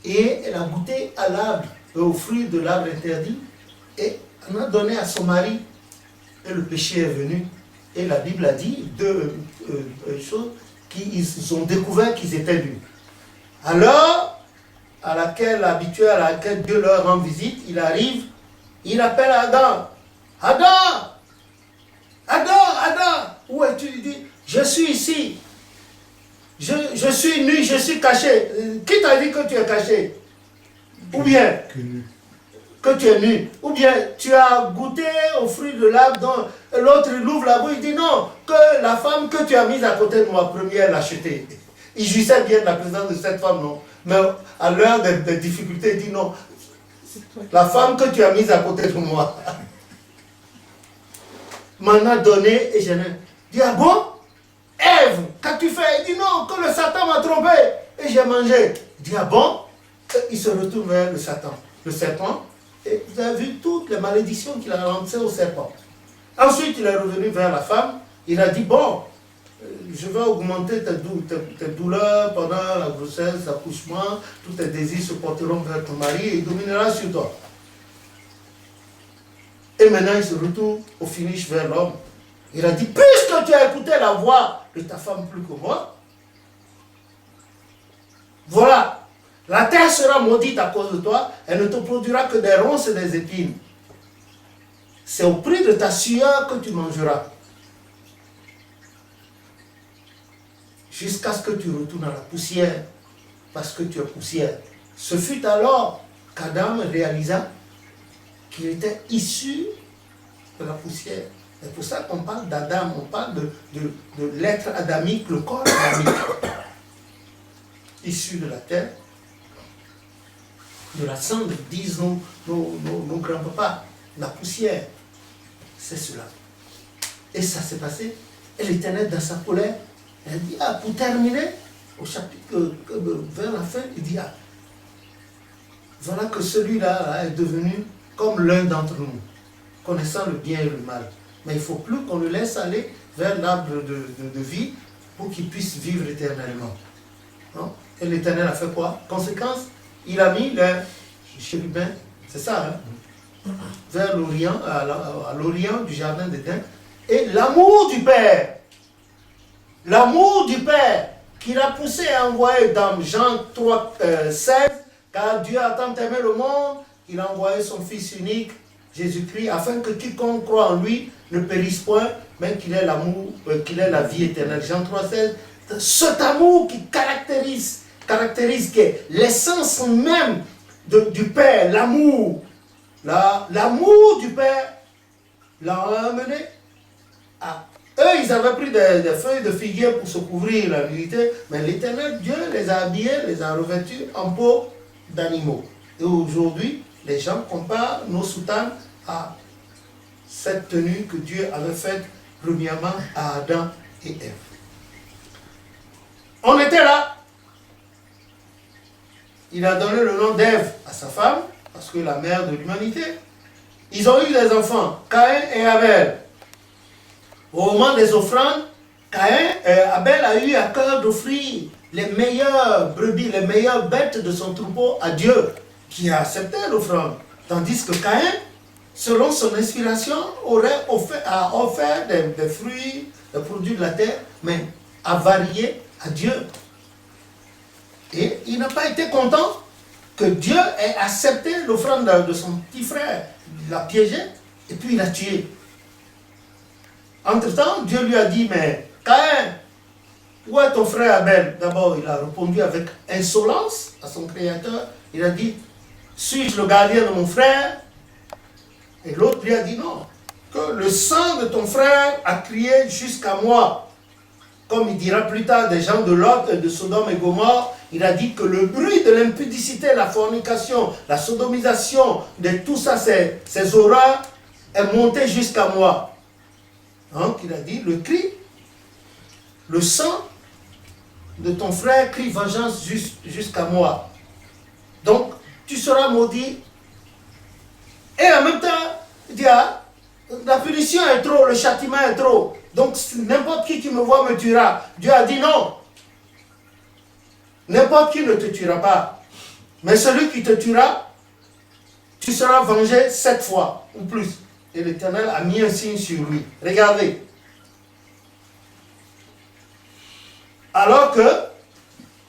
Et elle a goûté à l'arbre, au fruit de l'arbre interdit, et en a donné à son mari. Et le péché est venu. Et la Bible a dit deux choses qu'ils ont découvert qu'ils étaient nus. À l'heure habituelle à laquelle Dieu leur rend visite, il arrive, il appelle Adam. Adam! Adam! Adam! Où es-tu? Il dit, je suis ici. Je suis nu, je suis caché. Qui t'a dit que tu es caché? Ou bien que tu es nu? Ou bien tu as goûté au fruit de l'arbre dont l'autre il ouvre la bouche, il dit non, que la femme que tu as mise à côté de moi, première l'a achetée. Il jouissait bien de la présence de cette femme, non? Mais à l'heure des difficultés, il dit non, la femme que tu as mise à côté de moi m'en a donné et je n'ai. Il dit, ah bon? Ève, qu'as-tu fait? Il dit non, que le Satan m'a trompé et j'ai mangé. Il dit, ah bon? Et il se retourne vers le Satan, le serpent, et vous avez vu toutes les malédictions qu'il a lancées au serpent. Ensuite, il est revenu vers la femme, il a dit, bon, je vais augmenter tes douleurs pendant la grossesse, l'accouchement, tous tes désirs se porteront vers ton mari et il dominera sur toi. Et maintenant, il se retourne au finish vers l'homme. Il a dit, puisque tu as écouté la voix de ta femme plus que moi, voilà, la terre sera maudite à cause de toi, elle ne te produira que des ronces et des épines. C'est au prix de ta sueur que tu mangeras. Jusqu'à ce que tu retournes à la poussière, parce que tu es poussière. Ce fut alors qu'Adam réalisa qu'il était issu de la poussière. C'est pour ça qu'on parle d'Adam, on parle de l'être adamique, le corps adamique. Issu de la terre, de la cendre, disent nos grands-papas, la poussière, c'est cela. Et ça s'est passé. Et l'Éternel, dans sa colère, elle dit, ah, pour terminer, au chapitre, vers la fin, il dit, ah, voilà que celui-là est devenu comme l'un d'entre nous, connaissant le bien et le mal. Mais il ne faut plus qu'on le laisse aller vers l'arbre de vie pour qu'il puisse vivre éternellement. Non? Et l'Éternel a fait quoi? Conséquence, il a mis les chérubins, c'est ça, hein? Vers l'Orient, à l'Orient du jardin d'Éden, et l'amour du Père qui l'a poussé à envoyer dans Jean 3, 16, car Dieu a tant aimé le monde qu'il a envoyé son Fils unique, Jésus-Christ, afin que quiconque croit en lui ne périsse point, mais qu'il ait l'amour, qu'il ait la vie éternelle. Jean 3, 16, cet amour qui caractérise qui est l'essence même du Père, l'amour. L'amour du Père l'a amené à... Eux, ils avaient pris des feuilles de figuier pour se couvrir la nudité, mais l'Éternel Dieu les a habillés, les a revêtus en peau d'animaux. Et aujourd'hui, les gens comparent nos soutanes à cette tenue que Dieu avait faite premièrement à Adam et Ève. On était là. Il a donné le nom d'Ève à sa femme, parce que la mère de l'humanité. Ils ont eu des enfants, Caïn et Abel. Au moment des offrandes, Abel a eu à cœur d'offrir les meilleures brebis, les meilleures bêtes de son troupeau à Dieu, qui a accepté l'offrande. Tandis que Caïn, selon son inspiration, a offert des fruits, des produits de la terre, mais a varié à Dieu. Et il n'a pas été content que Dieu ait accepté l'offrande de son petit frère. Il l'a piégé et puis il l'a tué. Entre-temps, Dieu lui a dit, mais Caïn, où est ton frère Abel? D'abord, il a répondu avec insolence à son créateur. Il a dit, suis-je le gardien de mon frère? Et l'autre lui a dit, non, que le sang de ton frère a crié jusqu'à moi. Comme il dira plus tard des gens de Lot, de Sodome et Gomorrhe, il a dit que le bruit de l'impudicité, la fornication, la sodomisation, de tout ça, ces horreurs, est monté jusqu'à moi. Donc il a dit, le cri, le sang de ton frère crie vengeance jusqu'à moi. Donc tu seras maudit. Et en même temps, il dit, ah, la punition est trop, le châtiment est trop. Donc n'importe qui me voit me tuera. Dieu a dit non. N'importe qui ne te tuera pas. Mais celui qui te tuera, tu seras vengé 7 fois ou plus. Et l'Éternel a mis un signe sur lui. Regardez. Alors que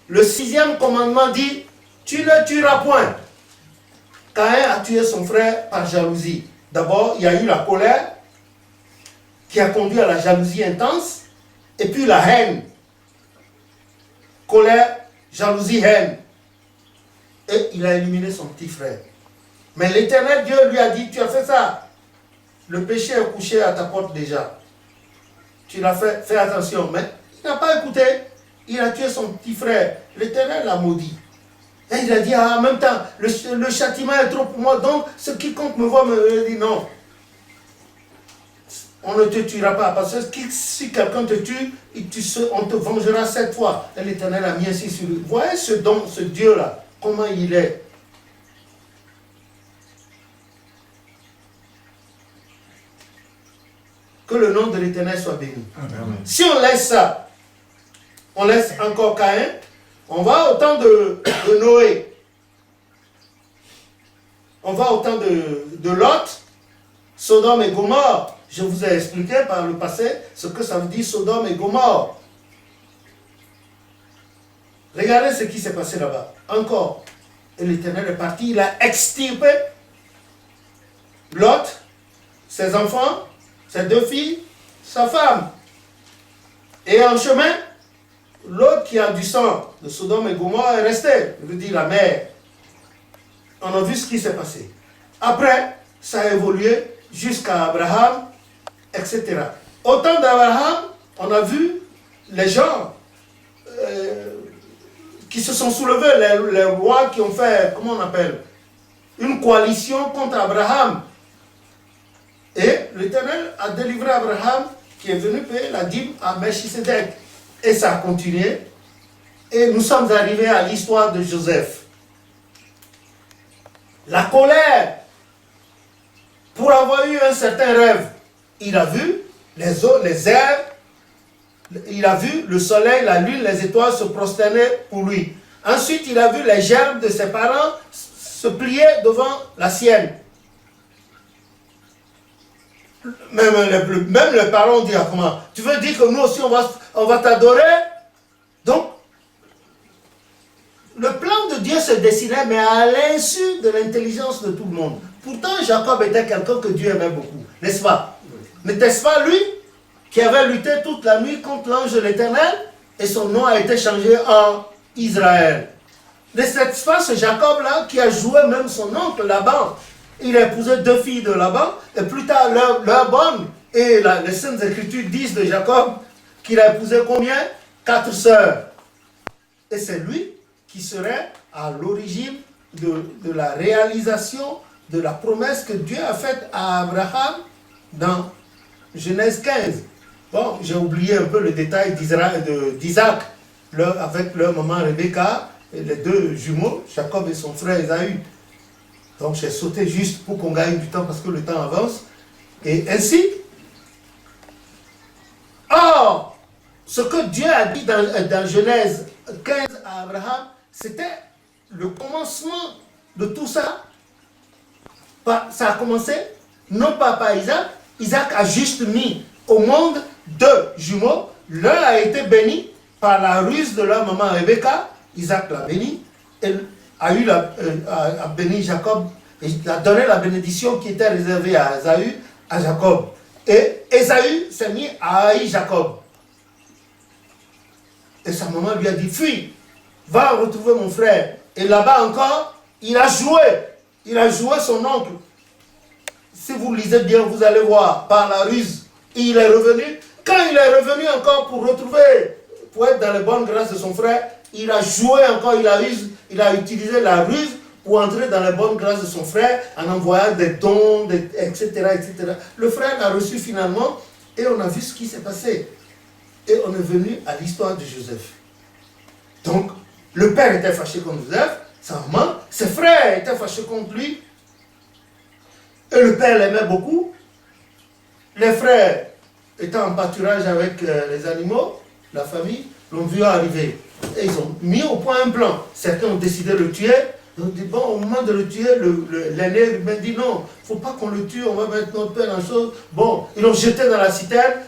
le 6e commandement dit, tu ne tueras point. Caïn a tué son frère par jalousie. D'abord, il y a eu la colère qui a conduit à la jalousie intense, et puis la haine. Colère, jalousie, haine. Et il a éliminé son petit frère. Mais l'Éternel Dieu lui a dit, tu as fait ça. Le péché est couché à ta porte déjà. Tu l'as fait, fais attention. Mais il n'a pas écouté. Il a tué son petit frère. L'Éternel l'a maudit. Et il a dit, ah, en même temps, le châtiment est trop pour moi, donc ce quiconque me voit me dit non. On ne te tuera pas, parce que si quelqu'un te tue, on te vengera 7 fois. Et l'Éternel a mis ainsi sur lui. Voyez ce don, ce Dieu-là, comment il est. Que le nom de l'Éternel soit béni. Amen. Si on laisse ça, on laisse encore Caïn, on va au temps de Noé. On va au temps de Lot, Sodome et Gomorrhe. Je vous ai expliqué par le passé ce que ça veut dire Sodome et Gomorrhe. Regardez ce qui s'est passé là-bas. Encore. Et l'Éternel est parti, il a extirpé Lot, ses enfants, ses 2 filles, sa femme. Et en chemin, l'autre qui a du sang de Sodome et Gomorrhe est resté. Je veux dire la mer. On a vu ce qui s'est passé. Après, ça a évolué jusqu'à Abraham, etc. Au temps d'Abraham, on a vu les gens qui se sont soulevés, les rois qui ont fait, comment on appelle, une coalition contre Abraham. Et l'Éternel a délivré Abraham, qui est venu payer la dîme à Melchisedec. Et ça a continué. Et nous sommes arrivés à l'histoire de Joseph. La colère, pour avoir eu un certain rêve, il a vu les eaux, les airs, il a vu le soleil, la lune, les étoiles se prosterner pour lui. Ensuite, il a vu les gerbes de ses parents se plier devant la sienne. Même les parents ont dit, ah, comment? Tu veux dire que nous aussi on va t'adorer? Donc, le plan de Dieu se dessinait, mais à l'insu de l'intelligence de tout le monde. Pourtant, Jacob était quelqu'un que Dieu aimait beaucoup, n'est-ce pas? N'était-ce pas lui qui avait lutté toute la nuit contre l'ange de l'Éternel et son nom a été changé en Israël? N'est-ce pas ce Jacob-là qui a joué même son oncle Laban? Il a épousé 2 filles de Laban et plus tard leur bonne. Et les Saintes Écritures disent de Jacob qu'il a épousé combien? 4 sœurs. Et c'est lui qui serait à l'origine de la réalisation de la promesse que Dieu a faite à Abraham dans Genèse 15. Bon, j'ai oublié un peu le détail d'Isaac avec leur maman Rebecca et les 2 jumeaux, Jacob et son frère Ésaü. Donc j'ai sauté juste pour qu'on gagne du temps parce que le temps avance. Et ainsi, or, ce que Dieu a dit dans Genèse 15 à Abraham, c'était le commencement de tout ça. Ça a commencé, non pas par Isaac. Isaac a juste mis au monde 2 jumeaux. L'un a été béni par la ruse de leur maman Rebecca. Isaac l'a béni. Et a béni Jacob. Et il a donné la bénédiction qui était réservée à Ésaü, à Jacob. Et Ésaü s'est mis à haïr Jacob. Et sa maman lui a dit, fuis, va retrouver mon frère. Et là-bas encore, il a joué son oncle. Si vous lisez bien, vous allez voir, par la ruse. Et il est revenu. Quand il est revenu encore pour être dans les bonnes grâces de son frère, il a joué encore, il a utilisé la ruse pour entrer dans les bonnes grâces de son frère en envoyant des dons, etc., etc. Le frère l'a reçu finalement et on a vu ce qui s'est passé. Et on est venu à l'histoire de Joseph. Donc, le père était fâché contre Joseph, sa maman, ses frères étaient fâchés contre lui. Et le père l'aimait beaucoup. Les frères étant en pâturage avec les animaux, la famille, l'ont vu arriver. Et ils ont mis au point un plan. Certains ont décidé de le tuer, On dit, bon, au moment de le tuer, l'aîné lui dit, non, il ne faut pas qu'on le tue, on va mettre notre père en chose. Bon, ils l'ont jeté dans la citerne,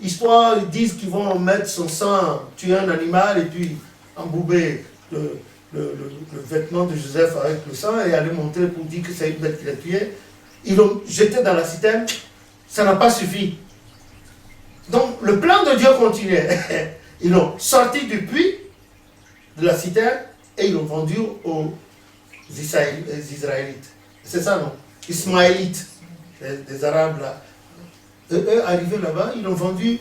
histoire, ils disent qu'ils vont mettre son sang, tuer un animal, et puis embouber le vêtement de Joseph avec le sang, et aller montrer pour dire que c'est une bête qui l'a tué. Ils l'ont jeté dans la citerne, ça n'a pas suffi. Donc, le plan de Dieu continuait. Ils l'ont sorti du puits, de la citerne, et ils l'ont vendu aux Israélites. C'est ça, non? Ismaélites, les Arabes là. Eux, arrivés là-bas, ils l'ont vendu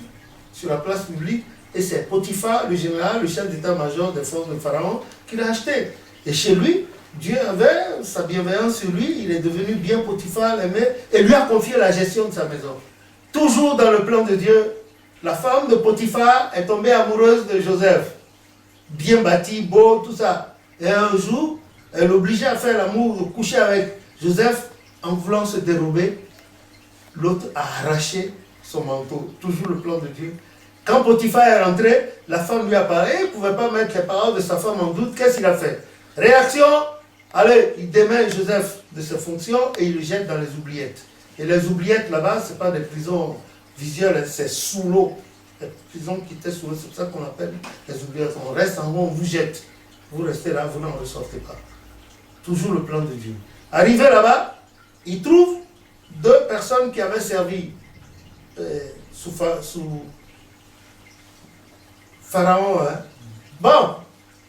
sur la place publique, et c'est Potiphar, le général, le chef d'état-major des forces de Pharaon, qui l'a acheté. Et chez lui, Dieu avait sa bienveillance sur lui, il est devenu bien Potiphar, aimé, et lui a confié la gestion de sa maison. Toujours dans le plan de Dieu, la femme de Potiphar est tombée amoureuse de Joseph. Bien bâti, beau, tout ça. Et un jour, elle l'obligeait à faire l'amour, coucher avec Joseph en voulant se dérober. L'autre a arraché son manteau. Toujours le plan de Dieu. Quand Potiphar est rentré, la femme lui a parlé. Il ne pouvait pas mettre les paroles de sa femme en doute. Qu'est-ce qu'il a fait? Réaction, allez, il démêle Joseph de ses fonctions et il le jette dans les oubliettes. Et les oubliettes là-bas, ce n'est pas des prisons visuelles, c'est sous l'eau. Les prisons qui étaient sous l'eau, c'est pour ça qu'on appelle les oubliettes. On reste en haut, on vous jette. Vous restez là, vous n'en ressortez pas. Toujours le plan de Dieu. Arrivé là-bas, il trouve deux personnes qui avaient servi sous Pharaon. Hein. Bon,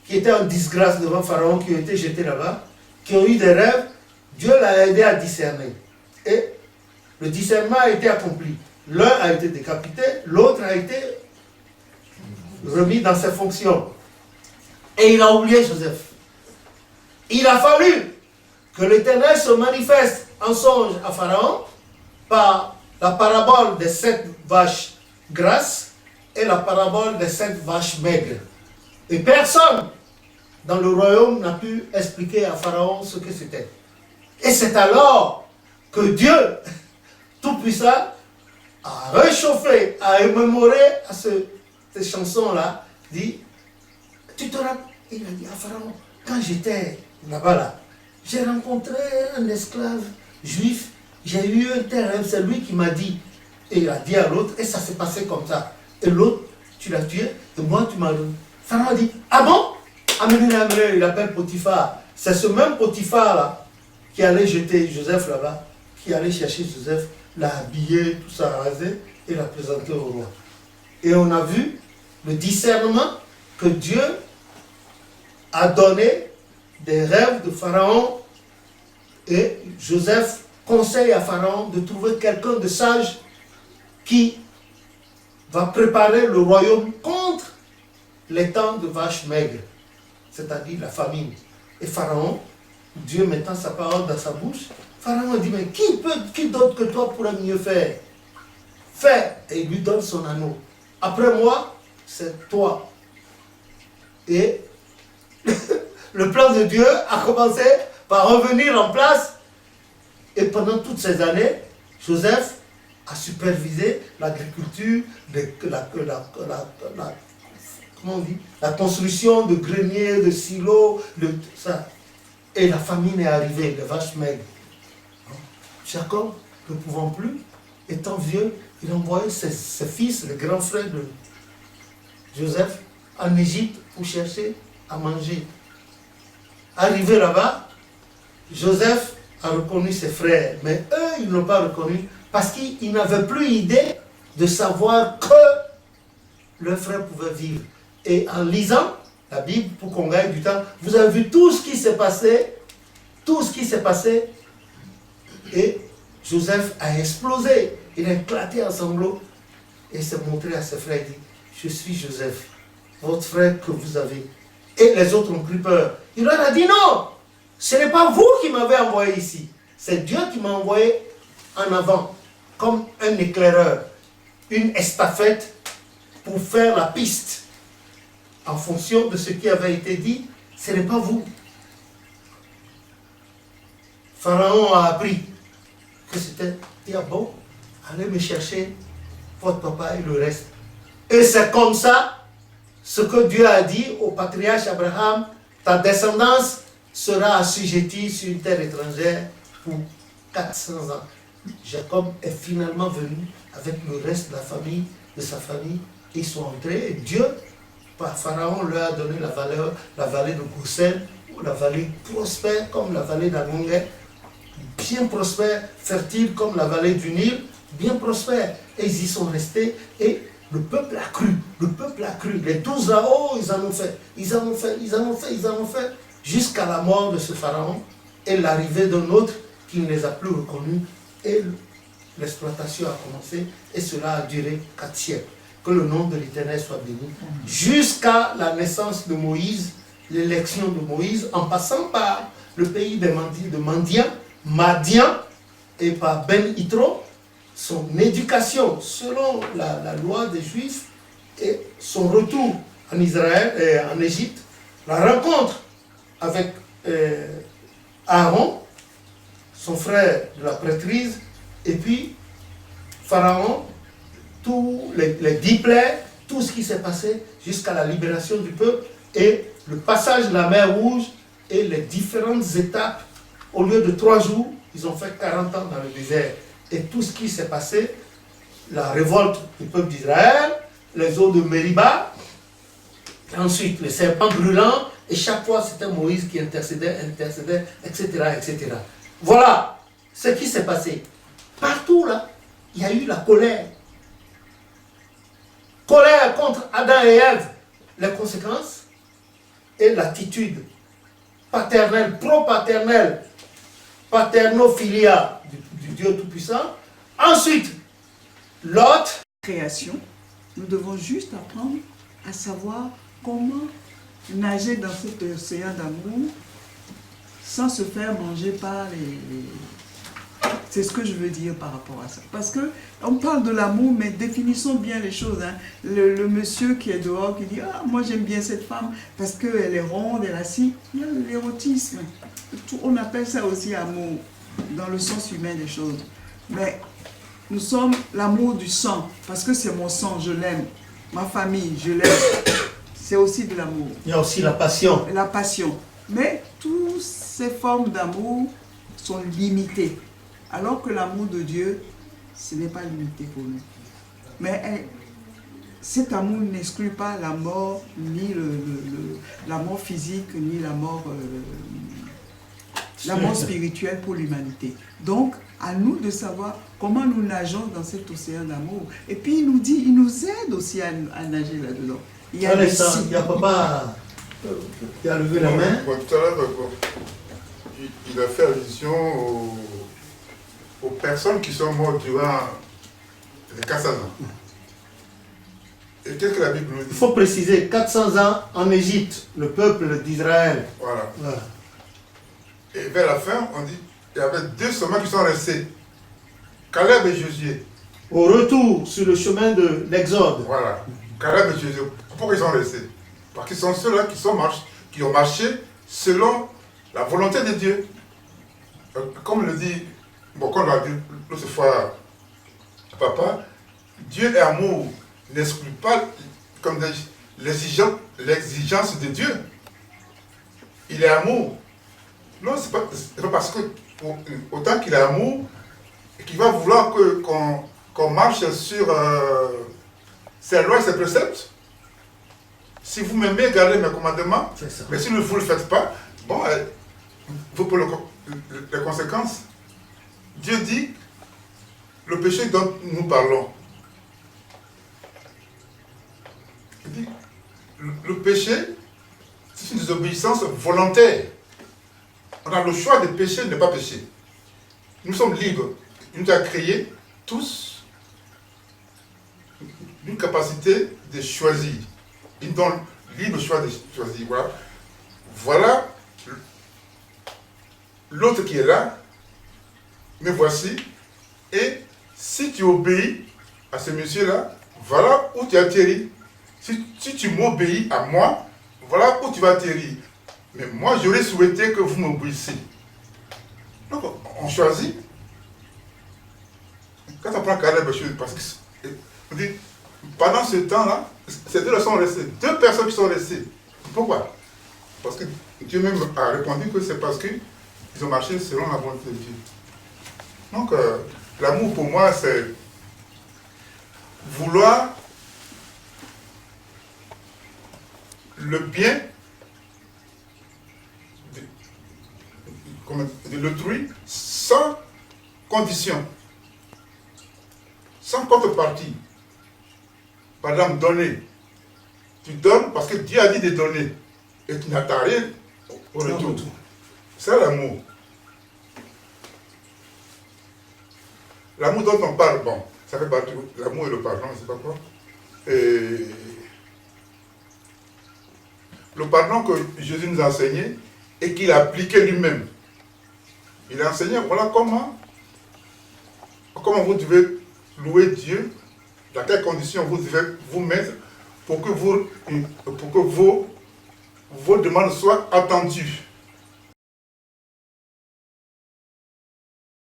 qui étaient en disgrâce devant Pharaon, qui ont été jetés là-bas, qui ont eu des rêves. Dieu l'a aidé à discerner. Et le discernement a été accompli. L'un a été décapité, l'autre a été remis dans ses fonctions. Et il a oublié Joseph. Il a fallu que l'Éternel se manifeste en songe à Pharaon par la parabole des 7 vaches grasses et la parabole des 7 vaches maigres. Et personne dans le royaume n'a pu expliquer à Pharaon ce que c'était. Et c'est alors que Dieu Tout-Puissant a réchauffé, a émémoré à cette chanson-là, dit, tu te rappelles, il a dit à Pharaon, quand j'étais là-bas, j'ai rencontré un esclave juif, j'ai eu un terrain, c'est lui qui m'a dit, et il a dit à l'autre, et ça s'est passé comme ça. Et l'autre, tu l'as tué, et moi tu m'as donné. Pharaon a dit, ah bon? Amenez, il appelle Potiphar. C'est ce même Potiphar-là qui allait jeter Joseph là-bas, qui allait chercher Joseph, l'a habillé, tout ça rasé, et l'a présenté au roi. Et on a vu le discernement que Dieu a donné des rêves de Pharaon, et Joseph conseille à Pharaon de trouver quelqu'un de sage qui va préparer le royaume contre les temps de vaches maigres, c'est-à-dire la famine. Et Pharaon, Dieu mettant sa parole dans sa bouche, Pharaon a dit, mais qui d'autre que toi pourrait mieux faire? Fais, et il lui donne son anneau. Après moi, c'est toi. Et le plan de Dieu a commencé par revenir en place. Et pendant toutes ces années, Joseph a supervisé l'agriculture, la construction de greniers, de silos, de ça. Et la famine est arrivée, les vaches maigres. Jacob, ne pouvant plus, étant vieux, il a envoyé ses fils, les grands frères de Joseph, en Égypte pour chercher à manger. Arrivé là-bas, Joseph a reconnu ses frères, mais eux, ils ne l'ont pas reconnu parce qu'ils n'avaient plus idée de savoir que leurs frères pouvaient vivre. Et en lisant la Bible, pour qu'on gagne du temps, vous avez vu tout ce qui s'est passé, et Joseph a explosé, il a éclaté en sanglots, et s'est montré à ses frères, il dit, je suis Joseph, votre frère que vous avez. Et les autres ont pris peur. Il leur a dit, non, ce n'est pas vous qui m'avez envoyé ici, c'est Dieu qui m'a envoyé en avant, comme un éclaireur, une estafette pour faire la piste. En fonction de ce qui avait été dit, ce n'est pas vous. Pharaon a appris que c'était, dit, ah bon, allez me chercher votre papa et le reste. Et c'est comme ça, ce que Dieu a dit au patriarche Abraham, ta descendance sera assujetti sur une terre étrangère pour 400 ans. Jacob est finalement venu avec le reste de la famille, de sa famille. Ils sont entrés et Dieu, par Pharaon, leur a donné la vallée de Goshen, ou la vallée prospère comme la vallée d'Anongé, bien prospère, fertile comme la vallée du Nil, bien prospère. Et ils y sont restés et le peuple a cru, Les 12 là-haut, ils en ont fait, jusqu'à la mort de ce pharaon et l'arrivée d'un autre qui ne les a plus reconnus et l'exploitation a commencé et cela a duré 4 siècles. Que le nom de l'Éternel soit béni. Jusqu'à la naissance de Moïse, l'élection de Moïse, en passant par le pays de Madian et par Ben Yitro, son éducation selon la loi des Juifs et son retour en Israël et en Égypte, la rencontre avec Aaron, son frère de la prêtrise, et puis Pharaon, tous les 10 plaies, tout ce qui s'est passé jusqu'à la libération du peuple et le passage de la mer Rouge et les différentes étapes. Au lieu de 3 jours, ils ont fait 40 ans dans le désert. Et tout ce qui s'est passé, la révolte du peuple d'Israël, les eaux de Mériba, ensuite les serpents brûlants, et chaque fois c'était Moïse qui intercédait, etc., etc. Voilà ce qui s'est passé. Partout là, il y a eu la colère. Colère contre Adam et Ève. Les conséquences et l'attitude paternelle, pro-paternelle, paternophilia du Dieu Tout-Puissant. Ensuite, Lot. Création, nous devons juste apprendre à savoir comment nager dans cet océan d'amour sans se faire manger par les... C'est ce que je veux dire par rapport à ça. Parce qu'on parle de l'amour, mais définissons bien les choses. Hein. Le monsieur qui est dehors, qui dit « Ah, moi j'aime bien cette femme parce qu'elle est ronde, elle a ci. » Il y a l'érotisme. On appelle ça aussi amour, dans le sens humain des choses. Mais nous sommes l'amour du sang, parce que c'est mon sang, je l'aime. Ma famille, je l'aime. C'est aussi de l'amour. Il y a aussi la passion. La passion. Mais toutes ces formes d'amour sont limitées. Alors que l'amour de Dieu, ce n'est pas limité pour nous. Mais cet amour n'exclut pas la mort, ni la mort physique, ni la mort spirituelle pour l'humanité. Donc, à nous de savoir comment nous nageons dans cet océan d'amour. Et puis, il nous dit, il nous aide aussi à nager là-dedans. Il y a papa qui a levé la main. Bon, tout à l'heure, il a fait allusion aux personnes qui sont mortes durant les 400 ans. Et qu'est-ce que la Bible nous dit? Il faut préciser, 400 ans en Égypte, le peuple d'Israël. Voilà. Et vers la fin, on dit qu'il y avait 2 seulement qui sont restés. Caleb et Josué. Au retour sur le chemin de l'Exode. Voilà. Caleb et Josué. Pourquoi ils sont restés? Parce qu'ils sont ceux-là qui ont marché selon la volonté de Dieu. Comme le dit, comme on l'a dit l'autre fois, papa, Dieu est amour, n'exclut pas comme l'exigence de Dieu. Il est amour. Non, c'est pas parce que, autant qu'il est amour, qu'il va vouloir qu'on marche sur ses lois et ses préceptes. Si vous m'aimez, gardez mes commandements, mais si vous ne le faites pas, bon, vous pour les conséquences. Dieu dit, le péché dont nous parlons, il dit, le péché, c'est une désobéissance volontaire. On a le choix de pécher, de ne pas pécher. Nous sommes libres. Il nous a créés tous une capacité de choisir. Il nous donne libre choix de choisir. Voilà l'autre qui est là. Mais voici. Et si tu obéis à ce monsieur-là, voilà où tu atterris. Si tu m'obéis à moi, voilà où tu vas atterrir. Mais moi, j'aurais souhaité que vous m'obéissiez. Donc, on choisit. Quand on prend Caleb, parce que on dit, pendant ce temps-là, ces 2 sont restés. 2 personnes qui sont restées. Pourquoi? Parce que Dieu même a répondu que c'est parce qu'ils ont marché selon la volonté de Dieu. Donc, l'amour pour moi, c'est vouloir le bien de l'autrui sans condition, sans contrepartie. Par exemple, donner. Tu donnes parce que Dieu a dit de donner et tu n'attends rien au retour. C'est l'amour. L'amour dont on parle, bon, ça fait partie de l'amour et le pardon, je ne sais pas quoi. Et le pardon que Jésus nous a enseigné et qu'il a appliqué lui-même. Il a enseigné, voilà comment vous devez louer Dieu, dans quelles conditions vous devez vous mettre pour que vos demandes soient attendues.